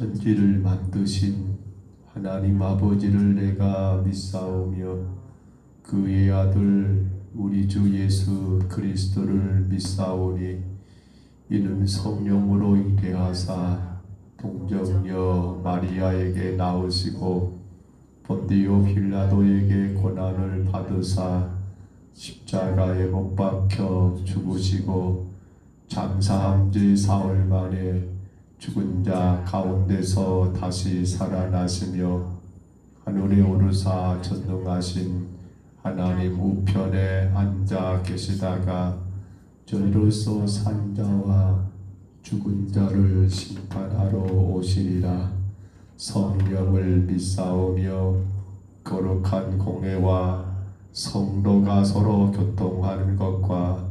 천지를 만드신 하나님 아버지를 내가 믿사오며 그의 아들 우리 주 예수 그리스도를 믿사오니 이는 성령으로 잉태하사 동정녀 마리아에게 나으시고 본디오 빌라도에게 고난을 받으사 십자가에 못 박혀 죽으시고 장사한 지 사흘 만에 죽은 자 가운데서 다시 살아나시며 하늘에 오르사 전능하신 하나님 우편에 앉아 계시다가 저희로서 산 자와 죽은 자를 심판하러 오시리라. 성령을 믿사오며 거룩한 공회와 성도가 서로 교통하는 것과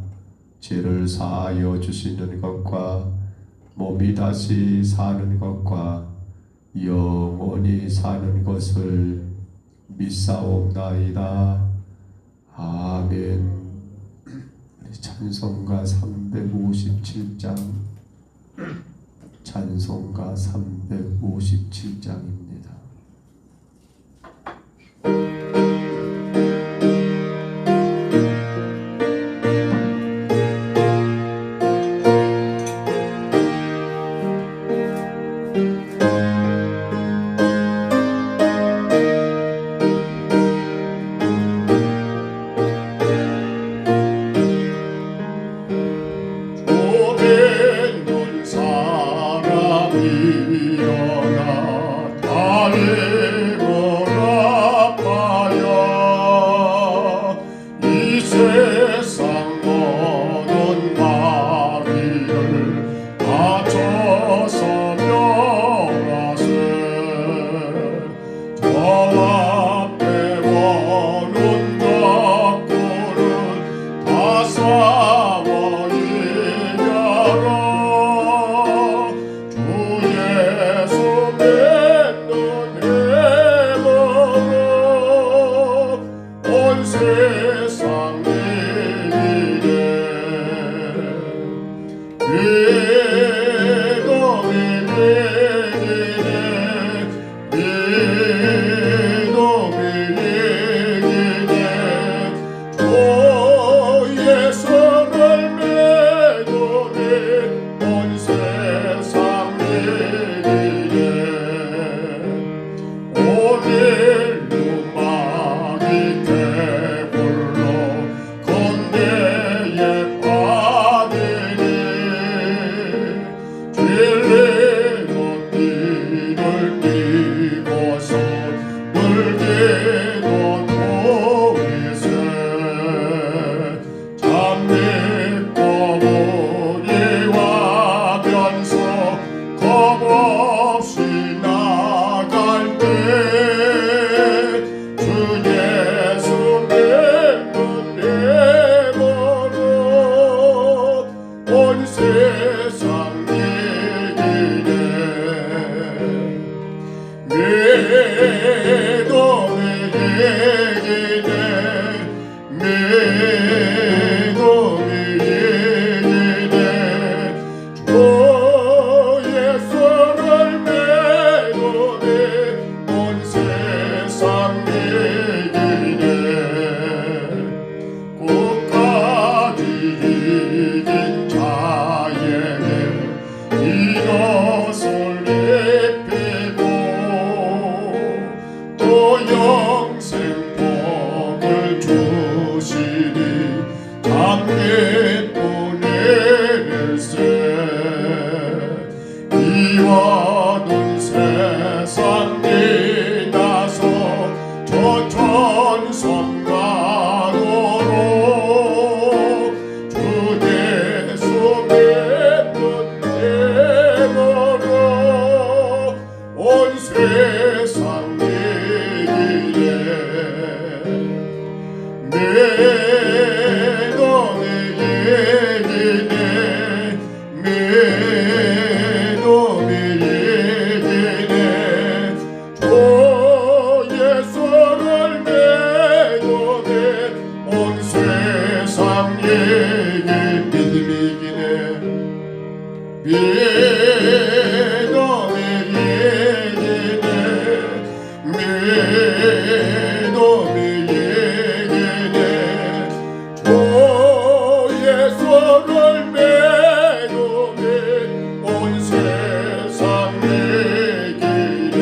죄를 사하여 주시는 것과 몸이 다시 사는 것과 영원히 사는 것을 믿사옵나이다. 아멘. 찬송가 357장 찬송가 357장입니다. 믿음이 이기네 놈이 얘기네 너의 손을 매도매 온 세상 내기네.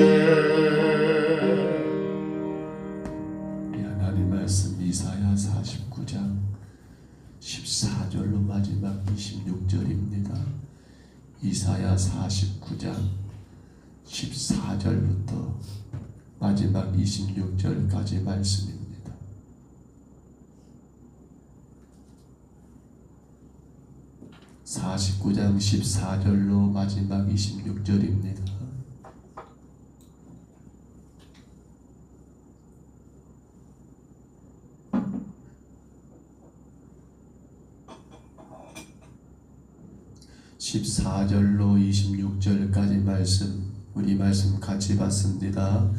우리 하나님 말씀 이사야 49장 14절로 마지막 26절입니다. 이사야 49장 14절부터 마지막 26절까지 말씀입니다. (49장 14절로) 마지막 26절입니다. (14절로) 26절까지 말씀, 우리 말씀 같이 봤습니다.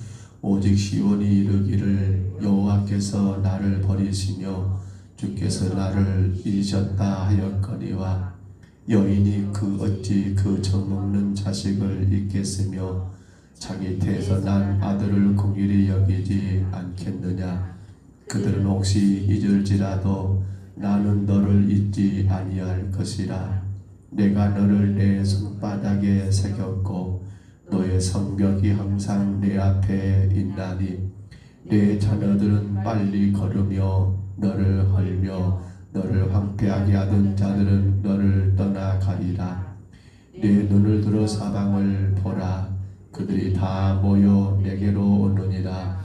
오직 시온이 이르기를 여호와께서 나를 버리시며 주께서 나를 잊으셨다 하였거니와 여인이 어찌 그 젖먹는 자식을 잊겠으며 자기 태에서 난 아들을 긍휼히 여기지 않겠느냐. 그들은 혹시 잊을지라도 나는 너를 잊지 아니할 것이라. 내가 너를 내 손바닥에 새겼고 너의 성벽이 항상 내 앞에 있나니 내 자녀들은 빨리 걸으며 너를 헐며 너를 황폐하게 하던 자들은 너를 떠나가리라. 내 눈을 들어 사방을 보라. 그들이 다 모여 내게로 오느니라.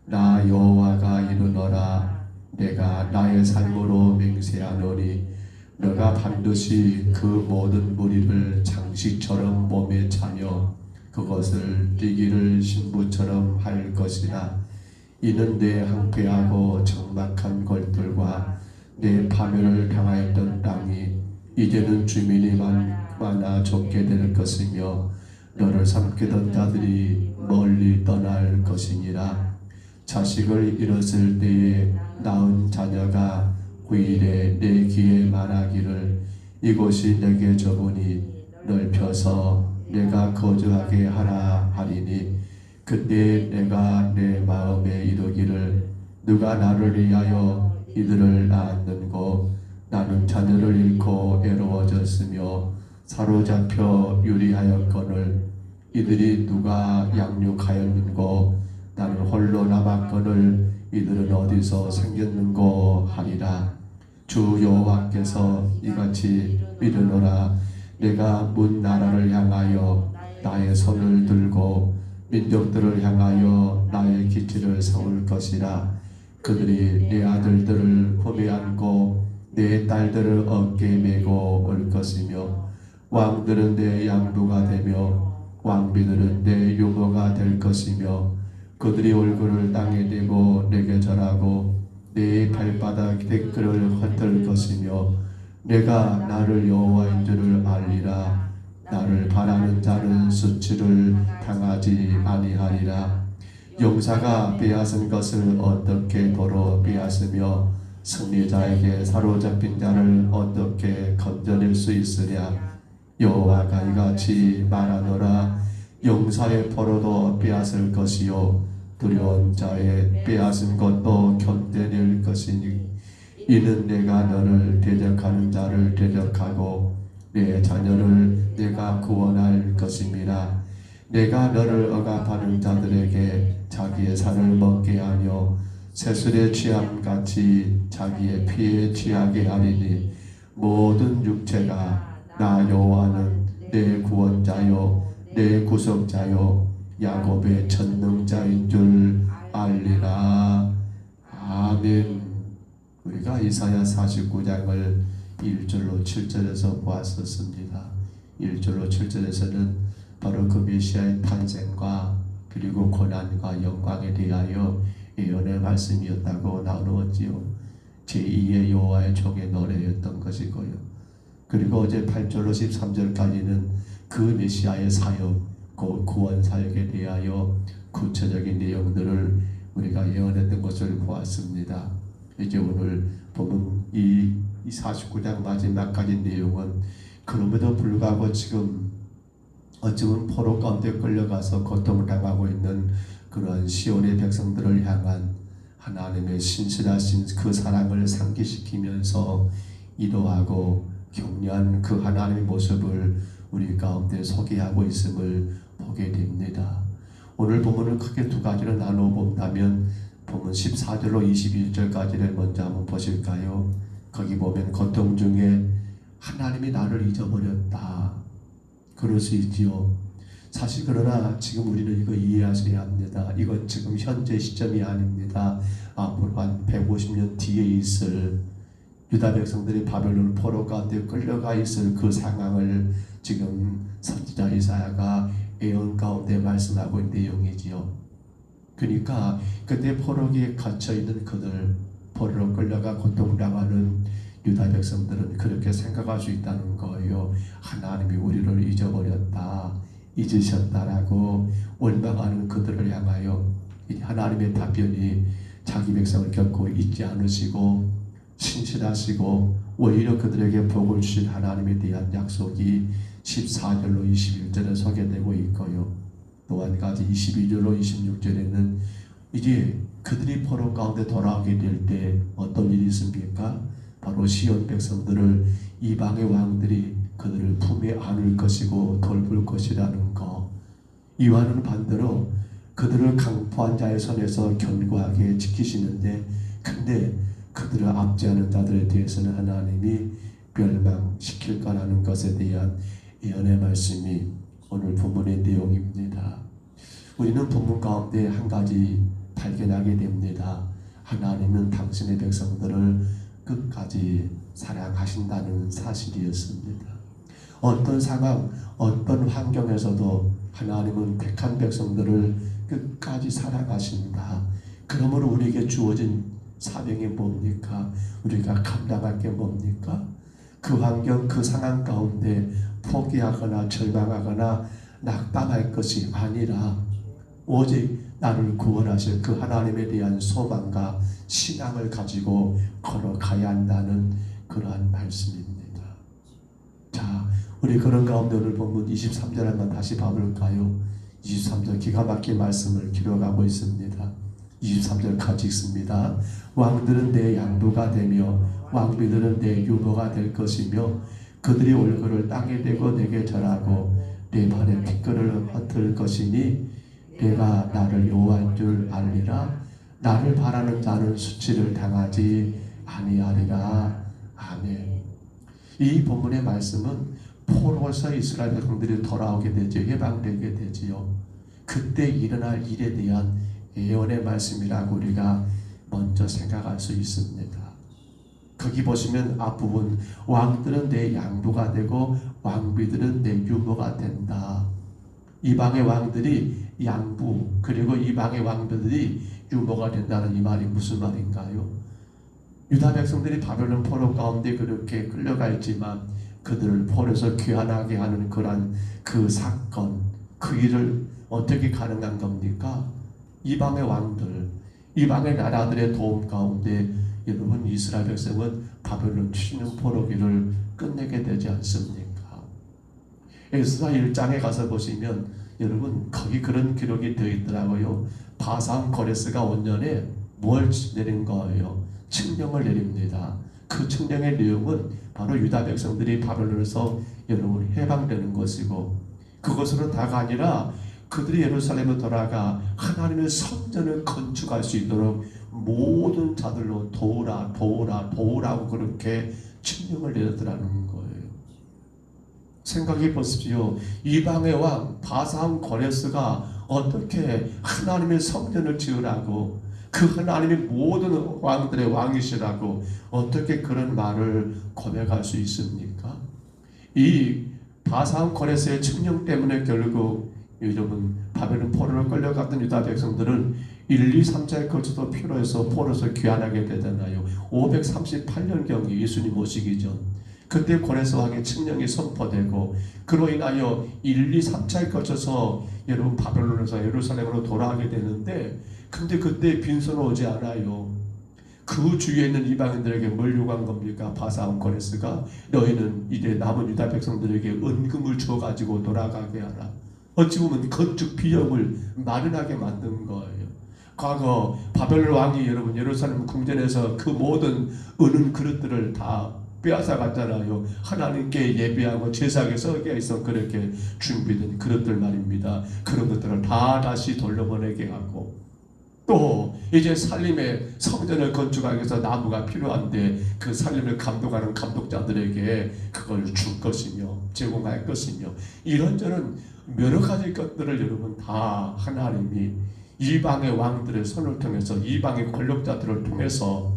나 여호와가 이르노라. 내가 나의 삶으로 맹세하노니 너가 반드시 그 모든 무리를 장식처럼 몸에 차며 그것을 띠기를 신부처럼 할 것이라. 이는 내 황폐하고 적막한 골들과 내 파멸을 당하였던 땅이 이제는 주민이 많아 좁게 될 것이며 너를 삼키던 자들이 멀리 떠날 것이니라. 자식을 잃었을 때에 낳은 자녀가 후일에 내 귀에 말하기를 이곳이 내게 좁으니 넓혀서 내가 거주하게 하라 하리니 그때 내가 내 마음에 이르기를 누가 나를 위하여 이들을 낳았는고. 나는 자녀를 잃고 외로워졌으며 사로잡혀 유리하였거늘 이들이 누가 양육하였는고. 나는 홀로 남았거늘 이들은 어디서 생겼는고 하리라. 주 여호와께서 이같이 이르노라. 내가 문 나라를 향하여 나의 손을 들고 민족들을 향하여 나의 기치를 세울 것이라. 그들이 내 아들들을 품에 안고 내 딸들을 어깨에 메고 올 것이며 왕들은 내 양부가 되며 왕비들은 내 유모가 될 것이며 그들이 얼굴을 땅에 대고 내게 절하고 내 발바닥 댓글을 헛들 것이며 내가 나를 여호와인 줄을 알리라. 나를 바라는 자는 수치를 당하지 아니하리라. 용사가 빼앗은 것을 어떻게 도로 빼앗으며 승리자에게 사로잡힌 자를 어떻게 건져낼 수 있으랴. 여호와가 이같이 말하노라. 용사의 포로도 빼앗을 것이요 두려운 자의 빼앗은 것도 견뎌낼 것이니 이는 내가 너를 대적하는 자를 대적하고 내 자녀를 내가 구원할 것임이라. 내가 너를 억압하는 자들에게 자기의 살을 먹게 하며 새술에 취함같이 자기의 피에 취하게 하리니 모든 육체가 나 여호와는 내 구원자요 내 구속자요 야곱의 전능자인 줄 알리라. 아멘. 우리가 이사야 49장을 1절로 7절에서 보았었습니다. 1절로 7절에서는 바로 그 메시아의 탄생과 그리고 고난과 영광에 대하여 예언의 말씀이었다고 나누었지요. 제2의 여호와의 종의 노래였던 것이고요. 그리고 어제 8절로 13절까지는 그 메시아의 사역, 그 구원 사역에 대하여 구체적인 내용들을 우리가 예언했던 것을 보았습니다. 이제 오늘 보면 이 49장 마지막까지 내용은 그럼에도 불구하고 지금 어쩌면 포로 가운데 끌려가서 고통을 당하고 있는 그러한 시온의 백성들을 향한 하나님의 신실하신 그 사랑을 상기시키면서 이도하고 격려한 그 하나님의 모습을 우리 가운데 소개하고 있음을 보게 됩니다. 오늘 본문을 크게 두 가지로 나누어 본다면 본문 14절로 21절까지를 먼저 한번 보실까요? 거기 보면 고통 중에 하나님이 나를 잊어버렸다. 그럴 수 있지요. 사실 그러나 지금 우리는 이거 이해하셔야 합니다. 이건 지금 현재 시점이 아닙니다. 앞으로 한 150년 뒤에 있을 유다 백성들이 바벨론 포로 가운데 끌려가 있을 그 상황을 지금 선지자 이사야가 예언 가운데 말씀하고 있는 내용이지요. 그러니까 그때 포로기에 갇혀 있는 그들, 포로로 끌려가 고통당하는 유다 백성들은 그렇게 생각할 수 있다는 거예요. 하나님이 우리를 잊어버렸다, 잊으셨다라고 원망하는 그들을 향하여 하나님의 답변이 자기 백성을 결코 잊지 않으시고 신실하시고 오히려 그들에게 복을 주신 하나님에 대한 약속이 14절로 21절에 소개되고 있고요. 또 한 가지 22절로 26절에는 이제 그들이 포로 가운데 돌아오게 될 때 어떤 일이 있습니까? 바로 시온 백성들을 이방의 왕들이 그들을 품에 안을 것이고 돌볼 것이라는 것. 이와는 반대로 그들을 강포한 자의 손에서 견고하게 지키시는데, 근데 그들을 압제하는 자들에 대해서는 하나님이 멸망시킬 거라는 것에 대한 예언의 말씀이 오늘 본문의 내용입니다. 우리는 본문 가운데 한 가지 발견하게 됩니다. 하나님은 당신의 백성들을 끝까지 사랑하신다는 사실이었습니다. 어떤 상황, 어떤 환경에서도 하나님은 택한 백성들을 끝까지 사랑하신다. 그러므로 우리에게 주어진 사명이 뭡니까? 우리가 감당할 게 뭡니까? 그 환경, 그 상황 가운데 포기하거나 절망하거나 낙담할 것이 아니라 오직 나를 구원하실 그 하나님에 대한 소망과 신앙을 가지고 걸어가야 한다는 그러한 말씀입니다. 자, 우리 그런 가운데 오늘 본문 23절 한번 다시 봐볼까요? 23절 기가 막힌 말씀을 기록하고 있습니다. 23절 같이 읽습니다. 왕들은 내 양부가 되며 왕비들은 내 유모가 될 것이며 그들이 얼굴을 땅에 대고 내게 절하고 내 발에 티끌을 흩을 것이니 내가 나를 여호와인 줄 알리라. 나를 바라는 자는 수치를 당하지 아니하리라. 아멘. 이 본문의 말씀은 포로에서 이스라엘 백성들이 돌아오게 되죠. 해방되게 되지요. 그때 일어날 일에 대한 예언의 말씀이라고 우리가 먼저 생각할 수 있습니다. 거기 보시면 앞부분 왕들은 내 양부가 되고 왕비들은 내 유모가 된다. 이방의 왕들이 양부 그리고 이방의 왕비들이 유모가 된다는 이 말이 무슨 말인가요? 유다 백성들이 바벨론 포로 가운데 그렇게 끌려가 있지만 그들을 포로에서 귀환하게 하는 그런 그 사건, 그 일을 어떻게 가능한 겁니까? 이방의 왕들, 이방의 나라들의 도움 가운데 여러분 이스라엘 백성은 바벨론 7년 포로기를 끝내게 되지 않습니까? 에스라 1장에 가서 보시면 여러분 거기 그런 기록이 되어 있더라고요. 바산 고레스가 원년에 뭘 내린 거예요? 칙령을 내립니다. 그 칙령의 내용은 바로 유다 백성들이 바벨론에서 여러분 해방되는 것이고, 그것으로 다가 아니라 그들이 예루살렘에 돌아가 하나님의 성전을 건축할 수 있도록 모든 자들로 도우라고 그렇게 칙령을 내렸더라는 거예요. 생각해 보십시오. 이방의 왕 바산 고레스가 어떻게 하나님의 성전을 지으라고, 그 하나님의 모든 왕들의 왕이시라고 어떻게 그런 말을 고백할 수 있습니까? 이 바산 고레스의 칙령 때문에 결국 여러분 바벨론 포로로 끌려갔던 유다 백성들은 1, 2, 3차에 걸쳐서 포로에서 귀환하게 되잖아요. 538년경에 예수님 오시기 전 그때 고레스 왕의 칙령이 선포되고, 그로 인하여 1, 2, 3차에 걸쳐서 여러분 바벨론에서 예루살렘으로 돌아가게 되는데, 근데 그때 빈손 오지 않아요. 그 주위에 있는 이방인들에게 뭘 요구한 겁니까? 바산 고레스가 너희는 이제 남은 유다 백성들에게 은금을 줘 가지고 돌아가게 하라. 어찌 보면 건축 비용을 마련하게 만든 거예요. 과거 바벨론 왕이 여러분 예루살렘 궁전에서 그 모든 은은 그릇들을 다 빼앗아 갔잖아요. 하나님께 예배하고 제사하게 서게 해서 그렇게 준비된 그릇들 말입니다. 그런 것들을 다 다시 돌려보내게 하고, 또 이제 살림의 성전을 건축하기 위해서 나무가 필요한데 그 살림을 감독하는 감독자들에게 그걸 줄 것이며 제공할 것이며, 이런저런 여러 가지 것들을 여러분 다 하나님이 이방의 왕들의 손을 통해서, 이방의 권력자들을 통해서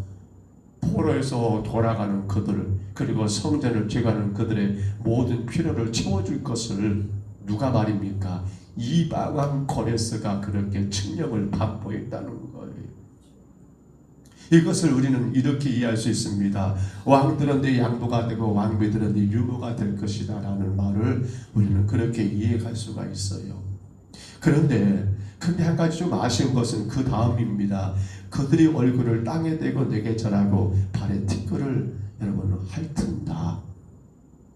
포로에서 돌아가는 그들, 그리고 성전을 죄가는 그들의 모든 필요를 채워줄 것을 누가 말입니까? 이방 왕 고레스가 그렇게 칙령을 반포했다는 거예요. 이것을 우리는 이렇게 이해할 수 있습니다. 왕들은 내 양보가 되고 왕비들은 내 유모가 될 것이다 라는 말을 우리는 그렇게 이해할 수가 있어요. 그런데 한 가지 좀 아쉬운 것은 그 다음입니다. 그들이 얼굴을 땅에 대고 내게 절하고 발에 티끌을 여러분 핥은다.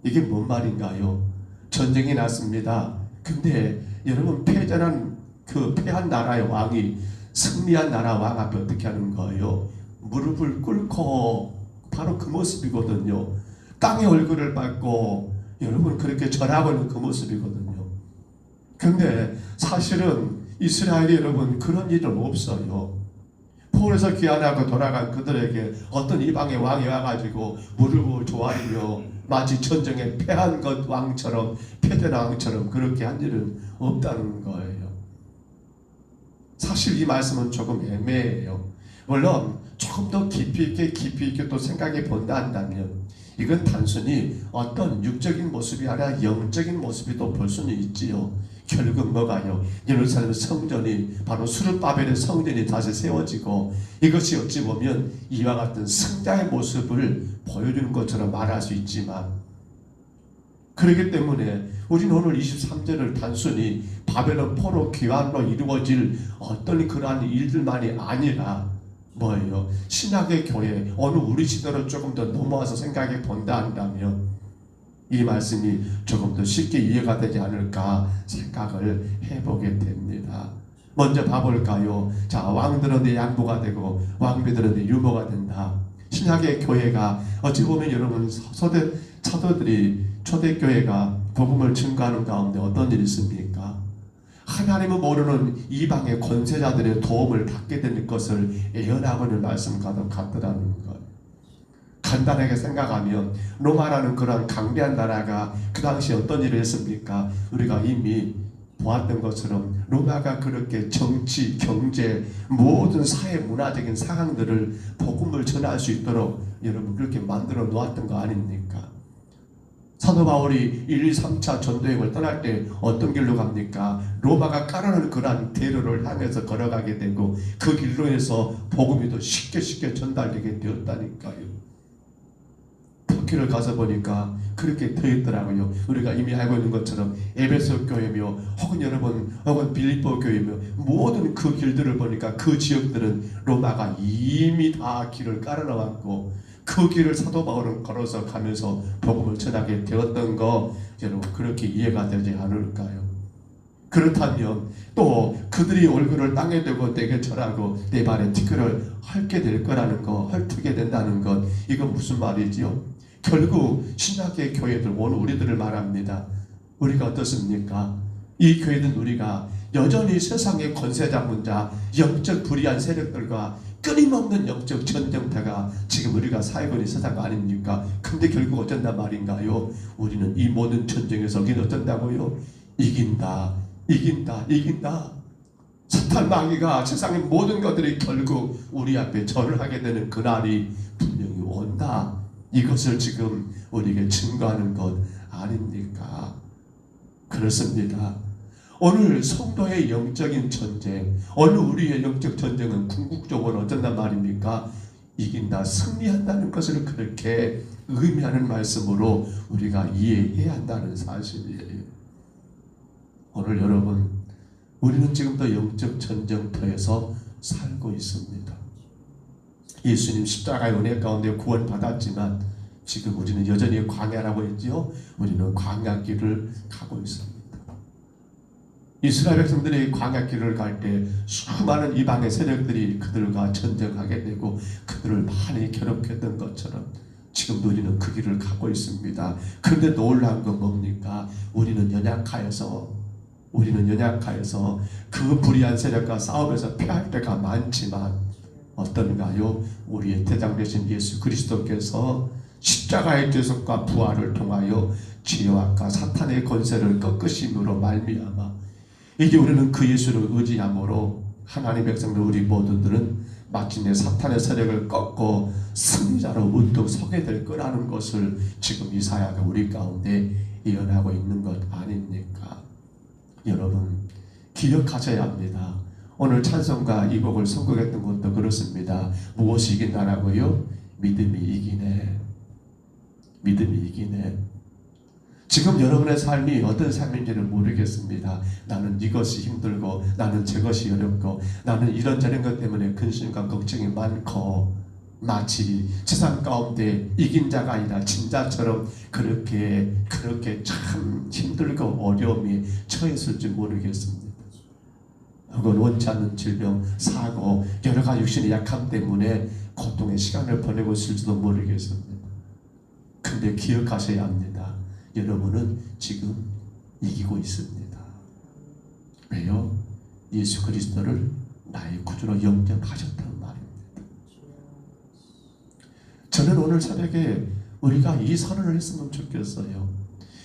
이게 뭔 말인가요? 전쟁이 났습니다. 근데 여러분 패한 나라의 왕이 승리한 나라 왕 앞에 어떻게 하는 거예요? 무릎을 꿇고, 바로 그 모습이거든요. 땅에 얼굴을 밟고 여러분 그렇게 절하고 있는 그 모습이거든요. 근데 사실은 이스라엘이 여러분 그런 일은 없어요. 포로에서 귀환하고 돌아간 그들에게 어떤 이방의 왕이 와가지고 무릎을 조아리며 마치 전쟁에 패한 것 왕처럼, 패된 왕처럼 그렇게 한 일은 없다는 거예요. 사실 이 말씀은 조금 애매해요. 물론 조금 더 깊이 있게 또 생각해 본다 한다면 이건 단순히 어떤 육적인 모습이 아니라 영적인 모습이 또 볼 수는 있지요. 결국 뭐가요? 예루살렘 성전이, 바로 수르바벨의 성전이 다시 세워지고, 이것이 어찌 보면 이와 같은 승자의 모습을 보여주는 것처럼 말할 수 있지만, 그렇기 때문에 우리는 오늘 23절을 단순히 바벨론 포로 귀환으로 이루어질 어떤 그러한 일들만이 아니라 뭐예요? 신학의 교회, 어느 우리 시대로 조금 더 넘어와서 생각해 본다 한다면 이 말씀이 조금 더 쉽게 이해가 되지 않을까 생각을 해보게 됩니다. 먼저 봐볼까요? 자, 왕들은 내 양보가 되고 왕비들은 내 유모가 된다. 신약의 교회가 어찌 보면 여러분 초대교회가 복음을 증거하는 가운데 어떤 일이 있습니까? 하나님을 모르는 이방의 권세자들의 도움을 받게 될 것을 예언하고는 말씀과도 같더라는 것. 간단하게 생각하면 로마라는 그런 강대한 나라가 그 당시에 어떤 일을 했습니까? 우리가 이미 보았던 것처럼 로마가 그렇게 정치, 경제, 모든 사회 문화적인 상황들을 복음을 전할 수 있도록 여러분 그렇게 만들어 놓았던 거 아닙니까? 사도 바울이 1, 3차 전도행을 떠날 때 어떤 길로 갑니까? 로마가 깔아놓은 그러한 대로를 향해서 걸어가게 되고 그 길로 해서 복음이 더 쉽게 전달되게 되었다니까요. 터키를 가서 보니까 그렇게 되어 있더라고요. 우리가 이미 알고 있는 것처럼 에베소 교회며 혹은 빌립보 교회며 모든 그 길들을 보니까 그 지역들은 로마가 이미 다 길을 깔아놓았고 그 길을 사도 바울은 걸어서 가면서 복음을 전하게 되었던 거 여러분 그렇게 이해가 되지 않을까요? 그렇다면 또 그들이 얼굴을 땅에 대고 내게 절하고 내 발에 티끌을 핥게 될 거라는 거, 핥게 된다는 것, 이건 무슨 말이지요? 결국 신학의 교회들, 오늘 우리들을 말합니다. 우리가 어떻습니까? 이 교회는 우리가 여전히 세상의 권세자문자, 영적 불의한 세력들과 끊임없는 영적 전쟁터가 지금 우리가 살고 있는 세상 아닙니까? 근데 결국 어쩐단 말인가요? 우리는 이 모든 전쟁에서 우리는 어쩐다고요? 이긴다. 사탄 마귀가 세상의 모든 것들이 결국 우리 앞에 절을 하게 되는 그날이 분명히 온다. 이것을 지금 우리에게 증거하는 것 아닙니까? 그렇습니다. 오늘 성도의 영적인 전쟁, 오늘 우리의 영적 전쟁은 궁극적으로 어쩐단 말입니까? 이긴다, 승리한다는 것을 그렇게 의미하는 말씀으로 우리가 이해해야 한다는 사실이에요. 오늘 여러분, 우리는 지금도 영적 전쟁터에서 살고 있습니다. 예수님 십자가의 은혜 가운데 구원받았지만 지금 우리는 여전히 광야라고 했지요. 우리는 광야 길을 가고 있습니다. 이스라엘 백성들이 광야길을 갈 때 수많은 이방의 세력들이 그들과 전쟁하게 되고 그들을 많이 괴롭혔던 것처럼 지금도 우리는 그 길을 가고 있습니다. 그런데 놀라운 건 뭡니까? 우리는 연약하여서 그 불의한 세력과 싸움에서 패할 때가 많지만 어떤가요? 우리의 대장 되신 예수 그리스도께서 십자가의 죄속과 부활을 통하여 죄악과 사탄의 권세를 꺾으심으로 말미암아 이제 우리는 그 예수를 의지함으로 하나님 백성들 우리 모두들은 마침내 사탄의 세력을 꺾고 승리자로 문득 서게 될 거라는 것을 지금 이사야가 우리 가운데 예언하고 있는 것 아닙니까? 여러분 기억하셔야 합니다. 오늘 찬송가 이 곡을 선곡했던 것도 그렇습니다. 무엇이 이긴다라고요? 믿음이 이기네. 지금 여러분의 삶이 어떤 삶인지는 모르겠습니다. 나는 이것이 힘들고 나는 저것이 어렵고 나는 이런저런 것 때문에 근심과 걱정이 많고 마치 세상 가운데 이긴 자가 아니라 진 자처럼 그렇게 참 힘들고 어려움이 처했을지 모르겠습니다. 혹은 원치 않는 질병, 사고, 여러 가지 육신의 약함 때문에 고통의 시간을 보내고 있을지도 모르겠습니다. 근데 기억하셔야 합니다. 여러분은 지금 이기고 있습니다. 왜요? 예수 그리스도를 나의 구주로 영접하셨다는 말입니다. 저는 오늘 새벽에 우리가 이 선언을 했으면 좋겠어요.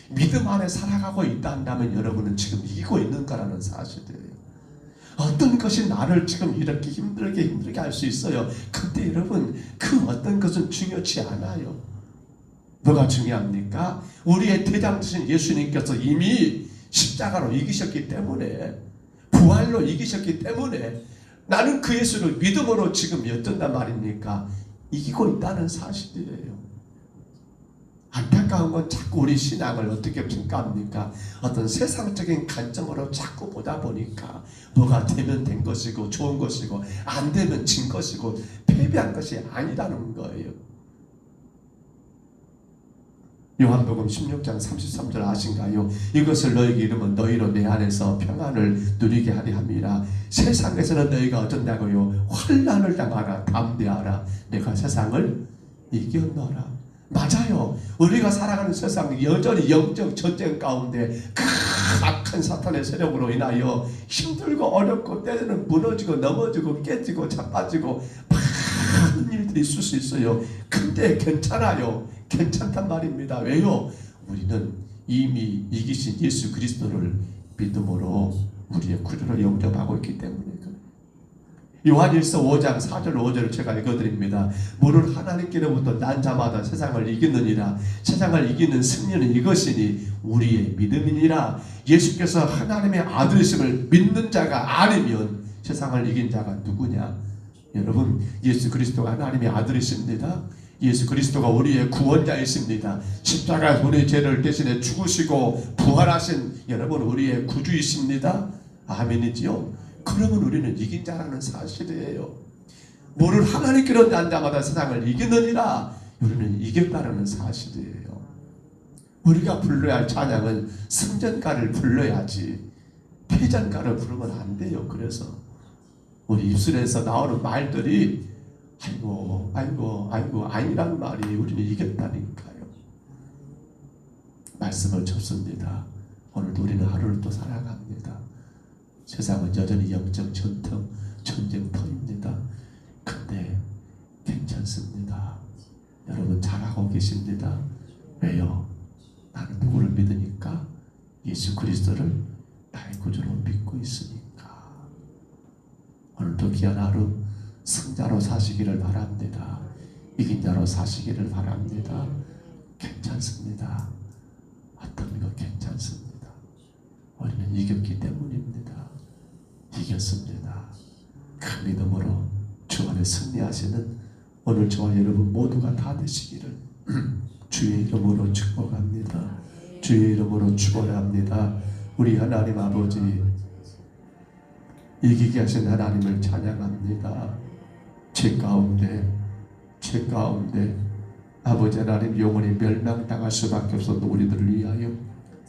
믿음 안에 살아가고 있다 한다면 여러분은 지금 이기고 있는 거라는 사실이에요. 어떤 것이 나를 지금 이렇게 힘들게 할 수 있어요. 근데 여러분 그 어떤 것은 중요치 않아요. 뭐가 중요합니까? 우리의 대장 되신 예수님께서 이미 십자가로 이기셨기 때문에 부활로 이기셨기 때문에 나는 그 예수를 믿음으로 지금 어쩐단 말입니까? 이기고 있다는 사실이에요. 안타까운 건 자꾸 우리 신앙을 어떻게 평가합니까? 어떤 세상적인 관점으로 자꾸 보다 보니까 뭐가 되면 된 것이고 좋은 것이고 안 되면 진 것이고 패배한 것이 아니라는 거예요. 요한복음 16장 33절 아신가요? 이것을 너희에게 이르면 너희로 내 안에서 평안을 누리게 하리 함이라. 세상에서는 너희가 어쩐다고요? 환난을 당하라. 담대하라. 내가 세상을 이겼노라. 맞아요. 우리가 살아가는 세상 여전히 영적 전쟁 가운데 악한 사탄의 세력으로 인하여 힘들고 어렵고 때로는 무너지고 넘어지고 깨지고 자빠지고 많은 일들이 있을 수 있어요. 근데 괜찮아요. 괜찮단 말입니다. 왜요? 우리는 이미 이기신 예수 그리스도를 믿음으로 우리의 구주로 영접하고 있기 때문에 그래요. 요한일서 5장 4절 5절을 제가 읽어드립니다. 무릇 하나님께로부터 난 자마다 세상을 이기느니라. 세상을 이기는 승리는 이것이니 우리의 믿음이니라. 예수께서 하나님의 아들이심을 믿는 자가 아니면 세상을 이긴 자가 누구냐? 여러분 예수 그리스도가 하나님의 아들이십니다. 예수 그리스도가 우리의 구원자이십니다. 십자가에서 우리의 죄를 대신해 죽으시고 부활하신 여러분 우리의 구주이십니다. 아멘이지요. 그러면 우리는 이긴 자라는 사실이에요. 뭐를 하나님께로 난 자마다 세상을 이기느니라. 우리는 이겼다라는 사실이에요. 우리가 불러야 할 찬양은 승전가를 불러야지 패전가를 부르면 안 돼요. 그래서 우리 입술에서 나오는 말들이 아이고 아니란 말이 우리는 이겼다니까요. 말씀을 접습니다. 오늘도 우리는 하루를 또 살아갑니다. 세상은 여전히 영적 전쟁터입니다. 근데 괜찮습니다. 여러분 잘하고 계십니다. 왜요? 나는 누구를 믿으니까? 예수 그리스도를 나의 구주로 믿고 있으니까. 오늘도 귀한 하루 승자로 사시기를 바랍니다. 이긴 자로 사시기를 바랍니다. 괜찮습니다. 어떤 거 괜찮습니다. 우리는 이겼기 때문입니다. 이겼습니다. 그 믿음으로 주 안에 승리하시는 오늘 저와 여러분 모두가 다 되시기를 주의 이름으로 축복합니다. 주의 이름으로 축원합니다. 우리 하나님 아버지 이기게 하신 하나님을 찬양합니다. 죄 가운데 아버지 하나님 영원히 멸망당할 수밖에 없었던 우리들을 위하여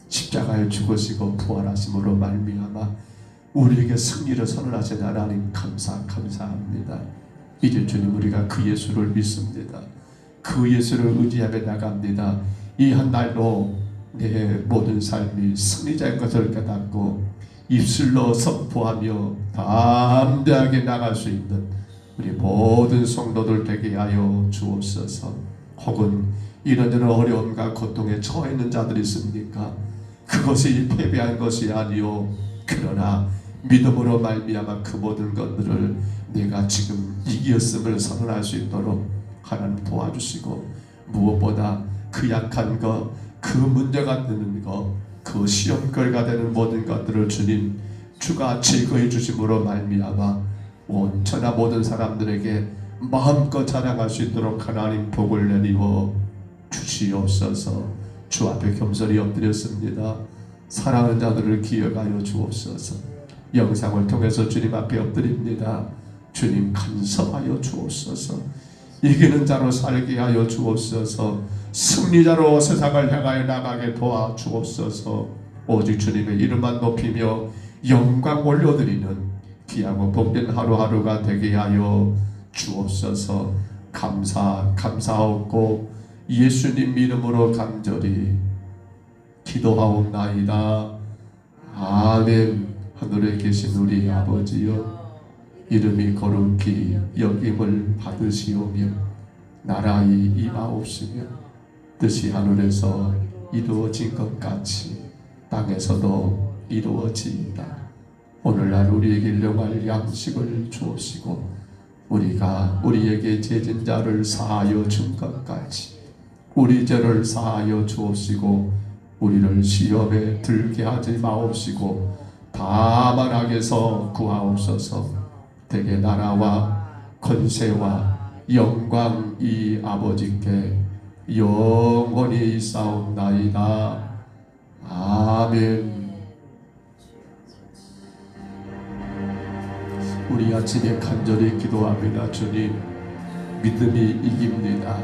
십자가에 죽으시고 부활하심으로 말미암아 우리에게 승리를 선언하신 하나님 감사합니다. 이제 주님 우리가 그 예수를 믿습니다. 그 예수를 의지하며 나갑니다. 이 한 날도 내 모든 삶이 승리자인 것을 깨닫고 입술로 선포하며 담대하게 나갈 수 있는 우리 모든 성도들 되게 하여 주옵소서. 혹은 이런저런 어려움과 고통에 처해 있는 자들이 있습니까? 그것이 패배한 것이 아니요 그러나 믿음으로 말미암아 그 모든 것들을 내가 지금 이겼음을 선언할 수 있도록 하나님 도와주시고, 무엇보다 그 약한 것, 그 문제가 되는 것, 그 시험거리가 되는 모든 것들을 주가 제거해 주심으로 말미암아 온천하 모든 사람들에게 마음껏 자랑할 수 있도록 하나님 복을 내리워 주시옵소서. 주 앞에 겸손히 엎드렸습니다. 사랑하는 자들을 기억하여 주옵소서. 영상을 통해서 주님 앞에 엎드립니다. 주님 간섭하여 주옵소서. 이기는 자로 살게 하여 주옵소서. 승리자로 세상을 향하여 나가게 도와 주옵소서. 오직 주님의 이름만 높이며 영광 올려드리는 귀하고 복된 하루하루가 되게 하여 주옵소서. 감사하옵고 예수님 이름으로 간절히 기도하옵나이다. 아멘. 하늘에 계신 우리 아버지여, 이름이 거룩히 여김을 받으시오며 나라의 임하옵시며 뜻이 하늘에서 이루어진 것 같이 땅에서도 이루어지이다. 오늘날 우리에게 일용할 양식을 주옵시고 우리가 우리에게 죄진 자를 사하여 준 것 같이 우리 죄를 사하여 주옵시고 우리를 시험에 들게 하지 마옵시고 다만 악에서 구하옵소서. 대개 나라와 권세와 영광이 아버지께 영원히 있사옵나이다. 아멘. 우리 아침에 간절히 기도합니다. 주님, 믿음이 이깁니다.